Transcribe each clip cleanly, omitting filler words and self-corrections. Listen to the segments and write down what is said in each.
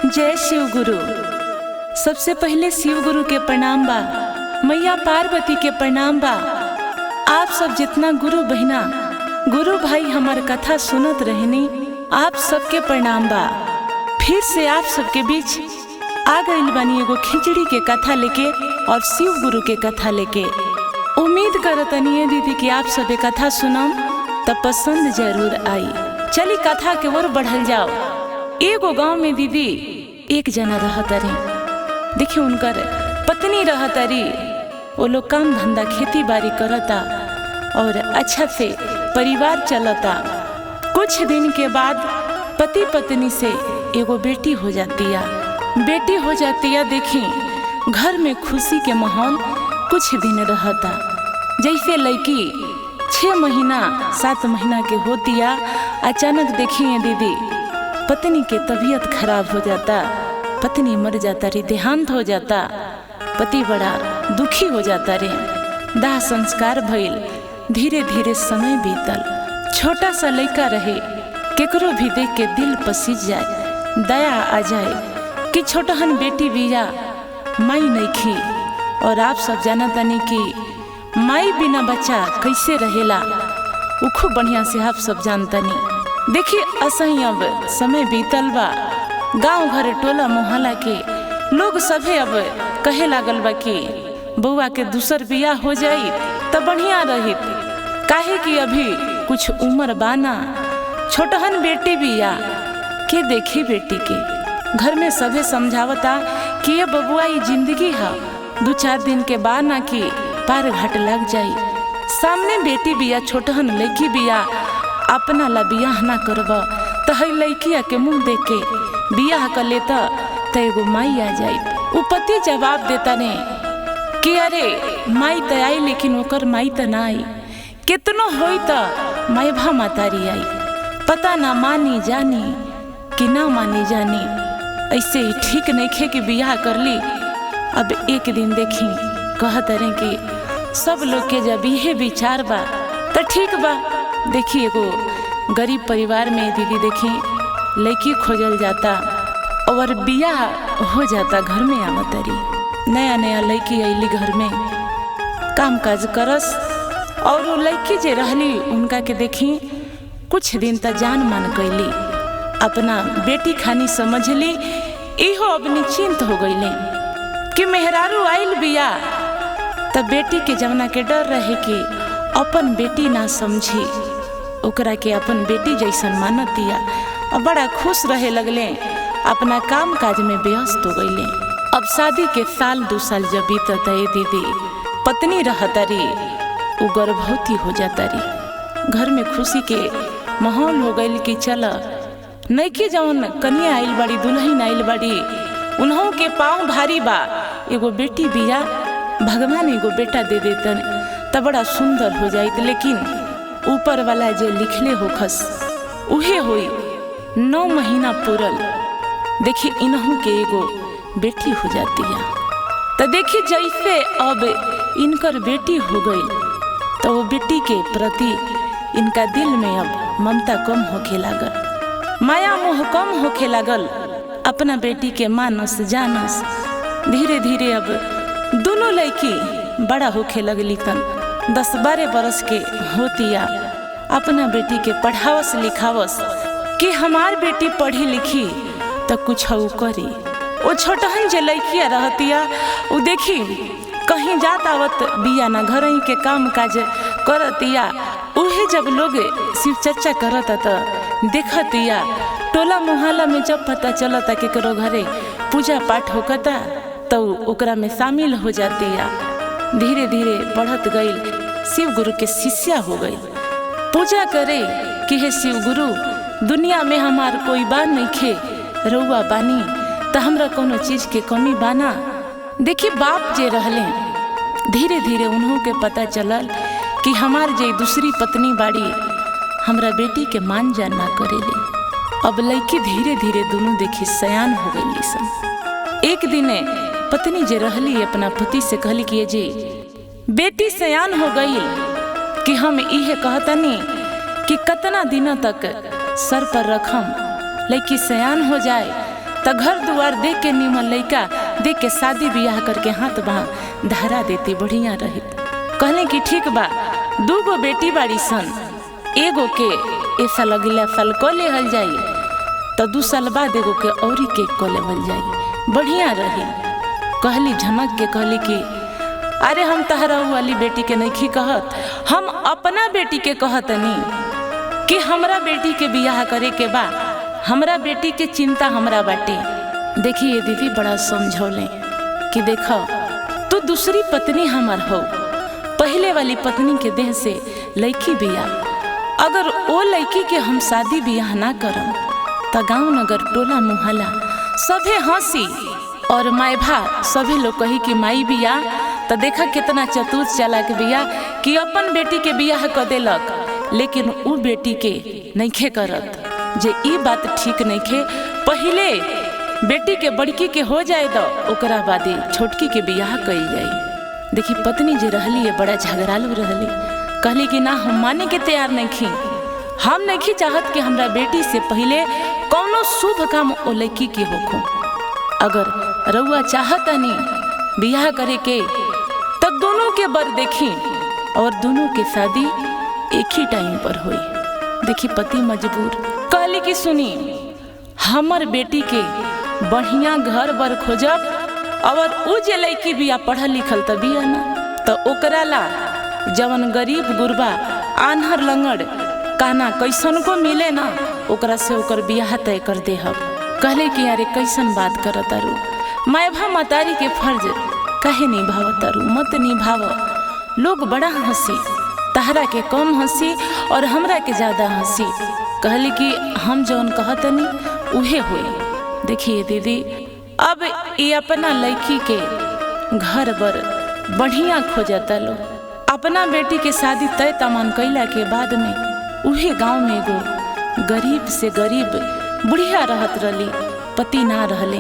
जय शिव गुरु। सबसे पहले शिव गुरु के प्रणाम बा, मैया पार्वती के प्रणाम बा। आप सब जितना गुरु बहिना गुरु भाई हमार कथा सुनत रहनी, आप सबके प्रणाम बा। फिर से आप सबके बीच आ गइल बानी एगो खिचड़ी के कथा लेके और शिव गुरु के कथा लेके। उम्मीद करतनी दीदी कि आप सब कथा सुनम तब पसंद जरूर आई। चली कथा के ओर बढ़ल जाओ। एगो गांव में दीदी एक जना रहतरी, देखिए उनकर पत्नी रहतरी। वो लोग काम धंधा खेती बाड़ी करता और अच्छा से परिवार चलता। कुछ दिन के बाद पति पत्नी से एगो बेटी हो जाती है। देखी घर में खुशी के माहौल कुछ दिन रहता। जैसे लड़की 6 महीना 7 महीना के होती है, अचानक देखिए दीदी पत्नी के तबीयत खराब हो जाता, पत्नी मर जाता रे, देहांत हो जाता। पति बड़ा दुखी हो जाता रे। दाह संस्कार भइल, धीरे धीरे समय बीतल। छोटा सा लड़का रहे, केकरो भी देख के दिल पसीज जाए, दया आ जाए कि छोटहन बेटी बिया माई नइखी। और आप सब जानतानी कि माई बिना बच्चा कैसे रहेला, वो खूब बढ़िया से आप सब जानतानी। देखिए असही अब समय बीतल बा। गांव घर टोला मोहल्ला के लोग सभे अब कहे लागल बा कि बउआ के दूसर बियाह हो जाई तो बढ़िया रही, काहे कि अभी कुछ उम्र बाना, छोटहन बेटी बिया के देखी बेटी के। घर में सभे समझावता कि ये बबुआ ये जिंदगी है, 2-4 दिन के बाद ना कि पार घाट लग जाई। सामने बेटी बिया, छोटहन लड़की बिया, अपना ला बियाह ना करब तो है लड़किया के मुंह देख के बियाह कर लेता तो एगो माई आ जाई। वो पति जवाब देता ने कि अरे माई तो आई लेकिन ओकर माई तो ना आई, कितनो होई तो माई भा मातारी आई। पता ना मानी जानी कि ना मानी जानी, ऐसे ही ठीक नहीं खे कि बियाह कर ली। अब एक दिन देखी कहत रहे कि सब लोग के जब ये विचार बा तो ठीक बा। देखी एगो गरीब परिवार में दीदी देखी लड़की खोजल जाता और बियाह हो जाता। घर में आवतरी नया नया लड़की अली, घर में काम काज करस। और वो लड़की जे रहली उनका के देखी कुछ दिन तक जान मान गईली, अपना बेटी खानी समझ ली। इहो अब निश्चिंत हो गईले कि मेहरारू आइल बिया। तब बेटी के जवना के डर रहे कि अपन बेटी ना समझी, ओकरा के अपन बेटी जैसन मानत दिया। और बड़ा खुश रहे लगले, अपना काम काज में व्यस्त हो गईले। अब शादी के साल 2 साल जब बीतता है दीदी, पत्नी रहतरी वो गर्भवती हो जाता री। घर में खुशी के माहौल हो गई कि चल नइकी जौन कन्या आइल बाड़ी, दुल्हन आइल बाड़ी, उन्हों के पाँव भारी बा, एगो बेटी बिया, भगवान एगो बेटा दे देतन तब बड़ा सुंदर हो जाइत। लेकिन ऊपर वाला जे लिखले हो खस उहे होई। 9 महीना पूरल, देखी इन्हों के एगो बेटी हो जाती है। तो देखी जैसे अब इनकर बेटी हो गई तो वो बेटी के प्रति इनका दिल में अब ममता कम होखे लागल, माया मोह कम होखे लागल। अपना बेटी के मानस जानस। धीरे धीरे अब दोनों लड़की बड़ा होखे लगली। तन 10-12 बरस के होतिया। अपना बेटी के पढ़ावस लिखावस कि हमार बेटी पढ़ी लिखी तो कुछ करी। वो छोटहन जे लड़किया रहतिया वो देखी कहीं जात आवत बिया ना, घर ही के काम काज करतिया। उहे जब लोग शिव चर्चा करता तो देखतिया। टोला मोहल्ला में जब पता चलता कि करो घरे पूजा पाठ होकता तो ओकरा में शामिल हो जातिया। धीरे धीरे बढ़त गई, शिव गुरु के शिष्या हो गई। पूजा करे कि हे शिव गुरु, दुनिया में हमार कोई बात नहीं खे, रउआ बानी तो हमरा कोनो चीज के कमी बाना। देखी बाप जे रहले, धीरे धीरे उन्हों के पता चलल कि हमार जे दूसरी पत्नी बाड़ी हमरा बेटी के मान जान ना करेले। अब लड़की धीरे धीरे दोनों देखी सयान हो गई सन। एक दिन पत्नी जे रहली अपना पति से कहली कि जी बेटी सयान हो गई कि हम इहे कहतनी कि कतना दिन तक सर पर रखम, लड़की सयान हो जाए तो घर दुआर देख के निमन लइका देख के शादी बियाह करके हाथ बाह धरा देती बढ़िया रही। कहले कि ठीक बा, 2 गो बेटी बाड़ी सन, एगो के ए साल अगला साल को लेहल जाई, तो 2 साल बाद एगो के औरी के को लेवल जाई, बढ़िया रही। कहली झनक के कहली कि अरे हम तहरा वाली बेटी के नहीं कहत, हम अपना बेटी के कहतनी कि हमरा बेटी के बियाह करे के बा, हमरा बेटी के चिंता हमरा बाटे। देखिए दीदी बड़ा समझौले कि देखो तू दूसरी पत्नी हमार हो, पहले वाली पत्नी के देह से लड़की बियाह, अगर वो लड़की के हम शादी बियाह ना करम तो गाँव नगर टोला मुहल्ला सभे हंसी और माय भा सभी लोग कही कि माई बियाह तो देखा कितना चतुर चालाक बिया कि अपन बेटी के बियाह कर देलक, लेकिन उ बेटी के नइखे करत। जे ई बात ठीक नइखे, पहले बेटी के बड़की के हो जाए तो ओकरा बादे छोटकी के बियाह कइल जाई। देखी पत्नी जे रहली है बड़ा झगड़ालू रहली, कहली कि ना हम माने के तैयार नहीं, हम नहीं चाहत कि हमरा बेटी से पहले कौनो शुभ काम ओ लड़की के होखो। अगर रउआ चाहतनी बियाह करे के तब दोनों के बर देखी और दोनों के शादी एक ही टाइम पर हुई। देखी पति मजबूर कहली कि सुनी हमर बेटी के बढ़िया घर बर खोजब, और उ जे लड़की बिया पढ़ल लिखल त बिया ना, तो ओकरा ला जवन गरीब गुरबा आन्हर लंगड़ कहना कैसन को मिले ना, ओकरा से ओकर बियाह तय कर दे। कहले कि यारे कैसन बात करत तारू, माय भा मतारी के फर्ज कहे निभाव तारू, मत निभाव। लोग बड़ा हंसी, तहरा के कम हंसी और हमरा के ज्यादा हंसी। कहली कि हम जौन कहतनी उहे हुई। देखिए दीदी अब ये अपना लड़की के घर बर बढ़िया खोजता लो, अपना बेटी के शादी तय तमान कैला के बाद में उहे गांव में एगो गरीब से गरीब बुढ़िया रहत रही, पति ना रहले,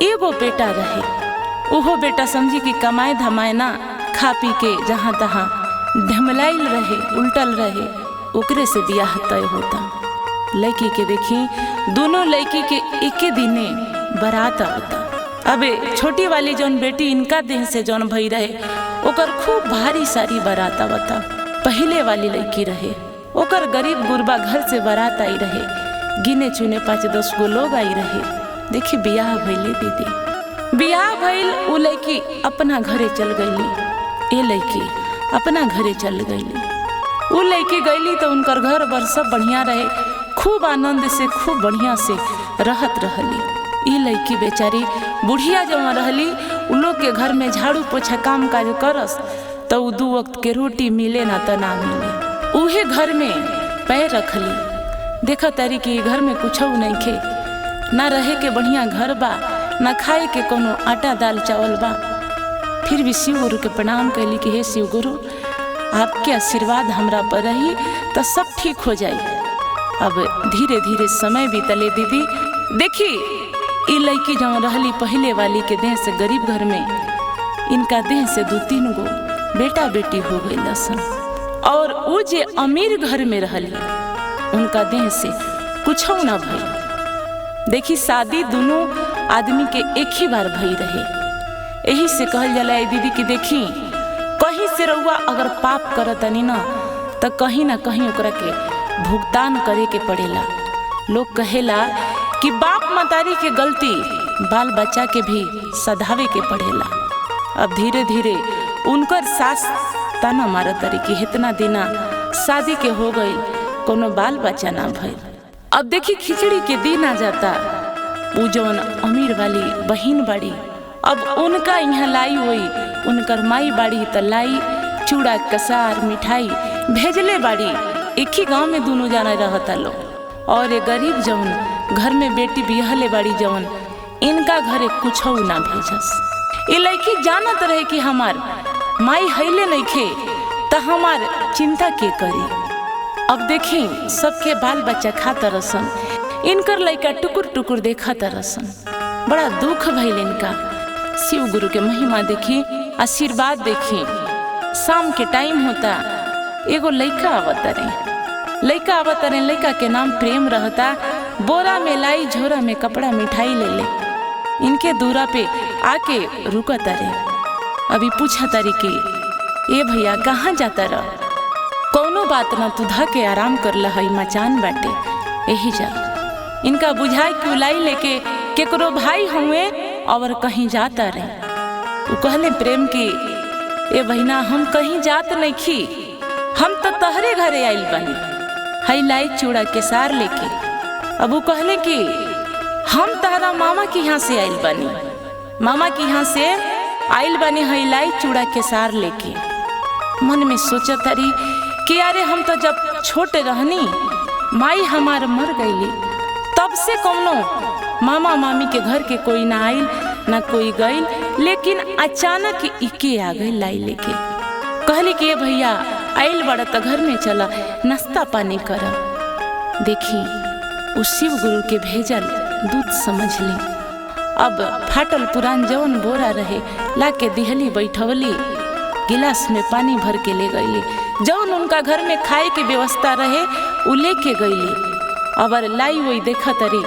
एगो बेटा रहे। उहो बेटा समझी कि कमाए धमाए ना, खा पी के जहाँ तहाँ ढमलाइल रहे, उल्टल रहे, ओकरे से बियाह तय होता। लड़की के देखी दोनों लड़की के एक दिने बारात होता। अबे छोटी वाली जौन बेटी इनका देह से जौन भई रहे ओकर खूब भारी सारी बारात आवता। पहले वाली लड़की रहे, ओकर गरीब गुरबा घर से बारात आई रहे, गिने चुने 5-10 गो लोग आई रहे। देखी बियाह भइले दीदी, बियाह भइल, उ लड़की अपना घरे चल गईली, ये लड़की अपना घरे चल गईली। उ लड़की गईली तो उनकर घर बर सब बढ़िया रहे, खूब आनंद से खूब बढ़िया से रहत रहली। ये लड़की बेचारी बुढ़िया जमा रहली, उ लोग के घर में झाड़ू पोछा काम काज करस तो 2 वक्त के रोटी मिले ना तो ना मिले, उहे घर में पैर रखली। देखा तारी कि घर में कुछ नहीं खे, ना रहे के बढ़िया घर बा, ना खाए के कोनो आटा दाल चावल बा। फिर भी शिव गुरु के प्रणाम कैली कि हे शिव गुरु आपके आशीर्वाद हमरा पर रही तो सब ठीक हो जाई। अब धीरे धीरे समय बीतले दीदी। देखी ये लड़की जहाँ रहली पहले वाली के देह से गरीब घर में, इनका देह से 2-3 गो बेटा बेटी हो गई लसन, और वो जे अमीर घर में रहली उनका देह से कुछ ना भई। देखी शादी दोनों आदमी के एक ही बार भई रहे। यही से कहल जाला दीदी कि देखी कहीं से रउआ अगर पाप करतनी ना तो कहीं ना कहीं ओकरा के भुगतान करे के पड़ेला। लोग कहेला कि बाप मतारी के गलती बाल बच्चा के भी सधावे के पड़ेला। अब धीरे धीरे उनकर सास ताना मारत तारी कि इतना दिना शादी के हो गई, कोनो बाल बच्चा ना भइल। अब देखी खिचड़ी के दिन आ जाता, वो जौन अमीर वाली बहन बाड़ी अब उनका यहाँ लाई हुई, उनकर माई बाड़ी त लाई चूड़ा कसार मिठाई भेजले बाड़ी। एक ही गांव में दोनों जाना रहता लो, और ये गरीब जौन घर में बेटी बिहले बाड़ी जौन इनका घरे कुछ ना भेजस। ये लड़की जानत रहे कि हमार माई हईले नहीं खे तो हमार चिंता के करी। अब देखी सबके बाल बच्चा खाता रसन, इनकर लड़का टुकुर टुकुर देखा तरसन, बड़ा दुख भइल इनका। शिव गुरु के महिमा देखी, आशीर्वाद देखी। शाम के टाइम होता, एगो लड़का आवता रहे, लड़का के नाम प्रेम रहता। बोरा में लाई, झोरा में कपड़ा मिठाई ले ले इनके दूरा पे आके रुका तारे। अभी पूछा तारी कि ए भैया कहाँ जाता रह? कौनो बात न तू धा के आराम कर लहई मचान बाटे यही जा। इनका बुझाई कि उलाई लेके केकरो भाई हुए और कहीं जाता रहे। वो कहले प्रेम की ए बहिना हम कहीं जात नहीं खी, हम तो तहरे घरे आइल बनी हई लाई चूड़ा के सार लेके। अब वो कहले कि हम तहरा मामा के यहाँ से आइल बनी, मामा के यहाँ से आइल बनी हई लाई चूड़ा के सार लेके। मन में सोचत तारी कि अरे हम तो जब छोटे रहनी माई हमार मर गईली, तब से कौनो मामा मामी के घर के कोई ना आइल ना कोई गईल, लेकिन अचानक इके आ गई लाई लेके। कहली कि भैया आइल बड़ा तो घर में चला नाश्ता पानी कर। देखी उस शिव गुरु के भेजल दूध समझ ली। अब फाटल पुरान जवन बोरा रहे लाके दिहली बैठवली, गिलास में पानी भर के ले गईली। जवन उनका घर में खाए के व्यवस्था रहे उ लेके गईली। अब लाई वही देखा तरी,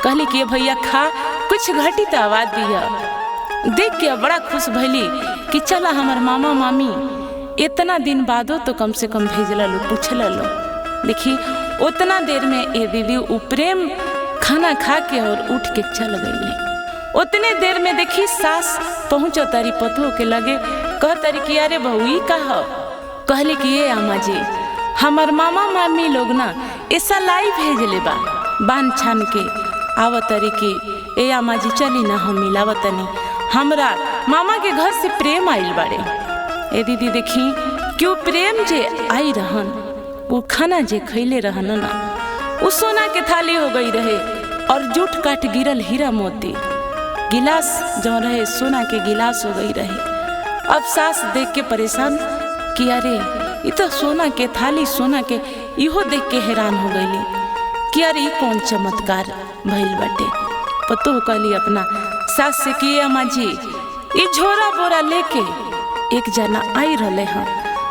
कहली कि भैया खा, कुछ घटी तो आवाज दिया। देख के बड़ा खुश भैली कि चला हमार मामा मामी इतना दिन बादो तो कम से कम भेजला लो, पूछला लो। देखी उतना देर में ए दीदी उ प्रेम खाना खा के और उठ के चल गईली। उतने देर में देखी सास पहुँचो तारी पतों के लगे, कह तारी कि अरे बहू कहा। कहली कि ये आमा जी हमार मामा मामी लोग ना ऐसा लाई भेजले बा बान छान के आवतरी कि ए आमा जी चली ना हम मिलावतनी, हमरा मामा के घर से प्रेम आइल बाड़े। ए दीदी देखी क्यों प्रेम जे आई रहन वो खाना जे खैले रहन ना वो सोना के थाली हो गई रहे और जूठ काट गिरल हीरा मोती, गिलास जो रहे सोना के गिलास हो गई रहे। अब सास देख के परेशान कि अरे ये तो सोना के थाली सोना के, इहो देख के हैरान हो गईली कि अरे कौन चमत्कार भइल बाटे। पतो कहली अपना सास से कि अम्मा जी ये झोरा बोरा लेके एक जना आई रहे हैं,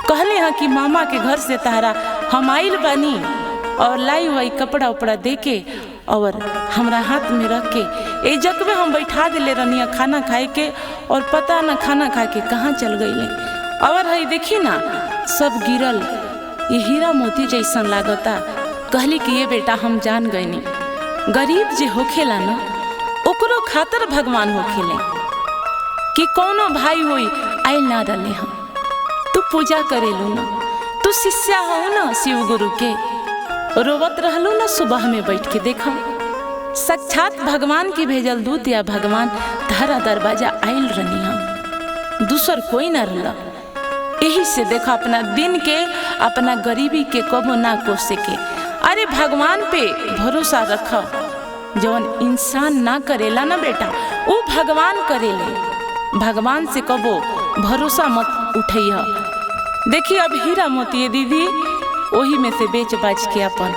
कहले हैं कि मामा के घर से तारा हम आइल बानी और लाई वाई कपड़ा उपड़ा दे के और हमरा हाथ में रख के ए जग में हम बैठा दिले रनिया खाना खाए के, और पता न खाना खा के कहाँ चल गईले। और है देखी ना सब गिरल ये हीरा मोती जैसन लागता। कहली कि ये बेटा हम जान गईनी गरीब जे होखेला ना ओकरो खातर भगवान होखेले, कि कौनो भाई होई आइल ना रले हम। तू पूजा करेलू ना, तू शिष्या हो ना शिव गुरु के, रोवत रहलू ना सुबह में बैठ के देखो साक्षात भगवान की भेजल दूत या भगवान तारा दरवाजा आइल रनी हम, दूसर कोई ना रला। यही से देखा अपना दिन के अपना गरीबी के कबो ना कोसे के। अरे भगवान पे भरोसा रखो, जौन इंसान ना करेला ना बेटा वो भगवान करेले। भगवान से कबो भरोसा मत उठैया। देखिए अब हीरा मोती दीदी वही में से बेच बाच के अपन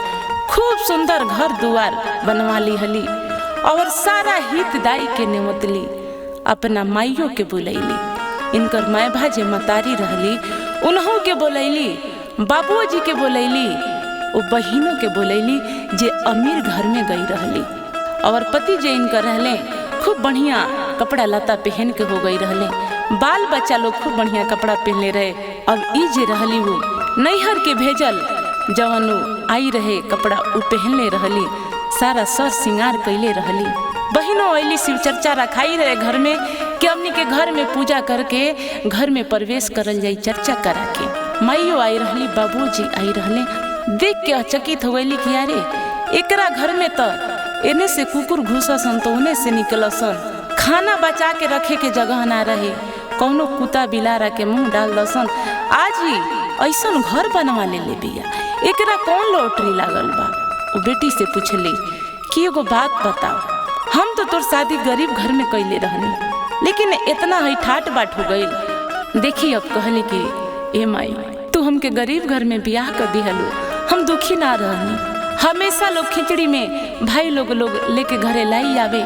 खूब सुंदर घर दुआर बनवा ली हली और सारा हित दाई के नेमतली अपना माइयों के बुलैली। इनकर माय भाजे मतारी रहली उन्हों के बोलैली, बाबुओ जी के बोलैली, वो बहिनों के बोलैली जे अमीर घर में गई रहली। और पति जे इनकर रहले खूब बढ़िया कपड़ा लता पहन के हो गई रहले, बाल बच्चा लोग खूब बढ़िया कपड़ा पहनले रहे। अब ई जे रहली वो नैहर के भेजल जवन आई रहे कपड़ा उ पहनले रहली, सारा सर सिंगार कैले रहली। बहिनों अली शिव चर्चा रखाई रहे घर में कि हमनी के घर में पूजा करके घर में प्रवेश करल जाई चर्चा करा के। माइयो आई रहली, बाबूजी आई रहले। देख के अचकित हो गईली कि अरे एकरा घर में तो एने से कुकुर घुससन तो उने से निकलसन, खाना बचा के रखे के जगह ना रहे, कौनो कुत्ता बिलारा के मुंह डाल दसन। आज ही ऐसन घर बनवा ले बिया, एकरा कौन लॉटरी लागल बा। वो बेटी से पूछली कि एगो बात बताओ, हम तो तोर शादी गरीब घर में कैले रहनी, लेकिन इतना ही ठाट बाट हो गई। देखी अब कहली कि ए माई तू हमके गरीब घर में ब्याह कर दिहलो, हम दुखी ना रहनी। हमेशा लोग खिचड़ी में भाई लोग लेके घरे लाई आवे,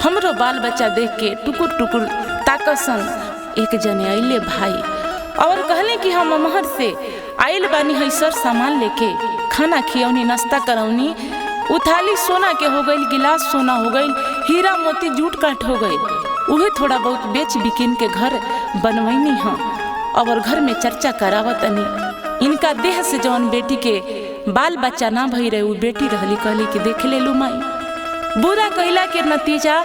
हमरो बाल बच्चा देख के टुकुर टुकुर ताकसन। एक जने आइले भाई और कहले कि हम महर से आइल बानी है सर सामान लेके, खाना खियौनी नाश्ता करौनी, उथाली सोना के हो गई, गिलास सोना हो गई, हीरा मोती जूट काट हो गए, उहे थोड़ा बहुत बेच बिकिन के घर बनवैनी हाँ और घर में चर्चा करावतनी। इनका देह से जौन बेटी के बाल बच्चा ना भई रहे, उ बेटी रहली, कहली कि देख ले लू माई। बुरा कैला के नतीजा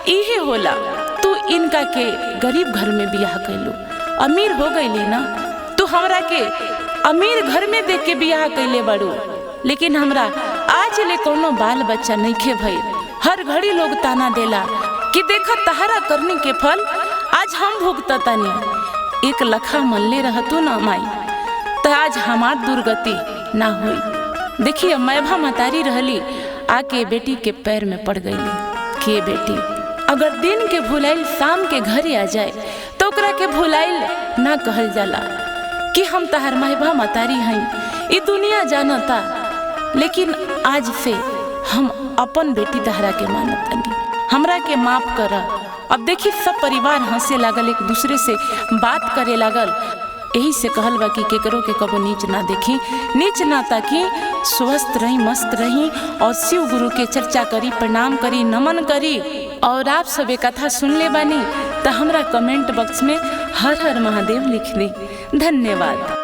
इहे होला, तू इनका के गरीब घर में बियाह कैलू, अमीर हो गईली ना, तू हमरा के अमीर घर में देख के बियाह कैले बड़ू, लेकिन हमरा आज ले कोनो बाल बच्चा नहीं खे भई। हर घड़ी लोग ताना देला कि देखा तहरा करने के फल आज हम भुगततानी। 1 लखा मल्ले रहतू ना माई तो आज हमार दुर्गति ना हुई। देखिए मैभा मतारी रहली, आके बेटी के पैर में पड़ गईली कि बेटी अगर दिन के भुलाइल शाम के घरे आ जाए तो ओकरा के भुलाइल ना कहल जाला कि हम तहर मैभा मतारी हई। ई दुनिया जानता, लेकिन आज से हम अपन बेटी तहरा के मानतनी, हमरा के माफ कर। अब देखी सब परिवार हंसे लागल, एक दूसरे से बात करे लागल। यही से कहल बा कि केकरो के कबो नीच ना देखी, नीच ना ताकि स्वस्थ रही, मस्त रही और शिव गुरु के चर्चा करी, प्रणाम करी, नमन करी। और आप सब कथा सुन ले बानी तो हमरा कमेंट बॉक्स में हर हर महादेव लिख दी। धन्यवाद।